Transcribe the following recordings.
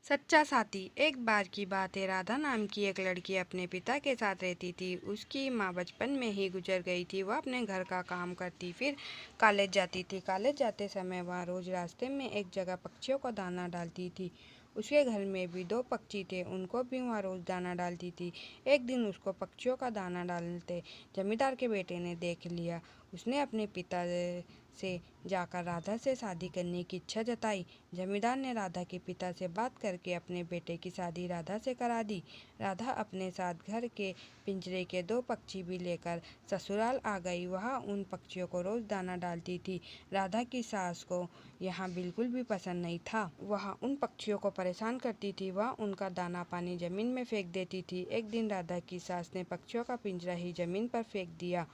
सच्चा साथी। एक बार की बात है, राधा नाम की एक लड़की अपने पिता के साथ रहती थी। उसकी माँ बचपन में ही गुजर गई थी। वह अपने घर का काम करती, फिर कॉलेज जाती थी। कॉलेज जाते समय वह रोज रास्ते में एक जगह पक्षियों को दाना डालती थी। उसके घर में भी दो पक्षी थे, उनको भी वह रोज दाना डालती थी। एक दिन उसको पक्षियों का दाना डालते जमींदार के बेटे ने देख लिया। उसने अपने पिता से जाकर राधा से शादी करने की इच्छा जताई। जमींदार ने राधा के पिता से बात करके अपने बेटे की शादी राधा से करा दी। राधा अपने साथ घर के पिंजरे के दो पक्षी भी लेकर ससुराल आ गई। वह उन पक्षियों को रोज दाना डालती थी। राधा की सास को यहाँ बिल्कुल भी पसंद नहीं था। वह उन पक्षियों को परेशान करती थी। वह उनका दाना पानी जमीन में फेंक देती थी। एक दिन राधा की सास ने पक्षियों का पिंजरा ही जमीन पर फेंक दिया।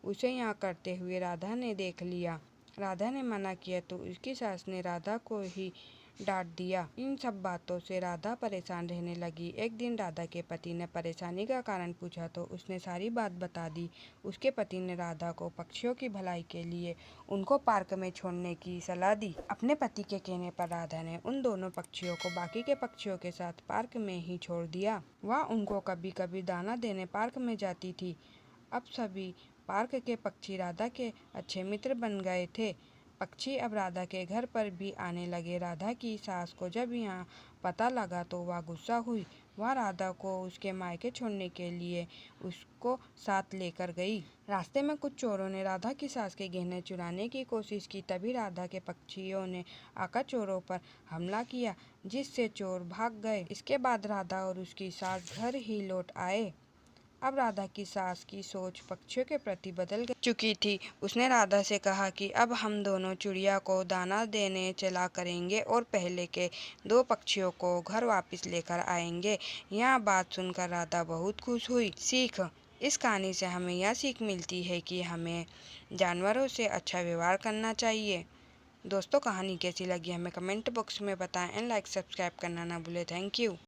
उसे यहाँ करते हुए राधा ने देख लिया। राधा ने मना किया तो उसकी सास ने राधा को ही डांट दिया। इन सब बातों से राधा परेशान रहने लगी। एक दिन राधा के पति ने परेशानी का कारण पूछा तो उसने सारी बात बता दी। उसके पति ने राधा को पक्षियों की भलाई के लिए उनको पार्क में छोड़ने की सलाह दी। अपने पति के कहने पर राधा ने उन दोनों पक्षियों को बाकी के पक्षियों के साथ पार्क में ही छोड़ दिया। वह उनको कभी कभी दाना देने पार्क में जाती थी। अब सभी पार्क के पक्षी राधा के अच्छे मित्र बन गए थे। पक्षी अब राधा के घर पर भी आने लगे। राधा की सास को जब यहाँ पता लगा तो वह गुस्सा हुई। वह राधा को उसके मायके छोड़ने के लिए उसको साथ लेकर गई। रास्ते में कुछ चोरों ने राधा की सास के गहने चुराने की कोशिश की। तभी राधा के पक्षियों ने आकर चोरों पर हमला किया, जिससे चोर भाग गए। इसके बाद राधा और उसकी सास घर ही लौट आए। अब राधा की सास की सोच पक्षियों के प्रति बदल चुकी थी। उसने राधा से कहा कि अब हम दोनों चिड़िया को दाना देने चला करेंगे और पहले के दो पक्षियों को घर वापस लेकर आएंगे। यह बात सुनकर राधा बहुत खुश हुई। सीख। इस कहानी से हमें यह सीख मिलती है कि हमें जानवरों से अच्छा व्यवहार करना चाहिए। दोस्तों, कहानी कैसी लगी हमें कमेंट बॉक्स में बताएं एंड लाइक सब्सक्राइब करना ना भूलें। Thank you.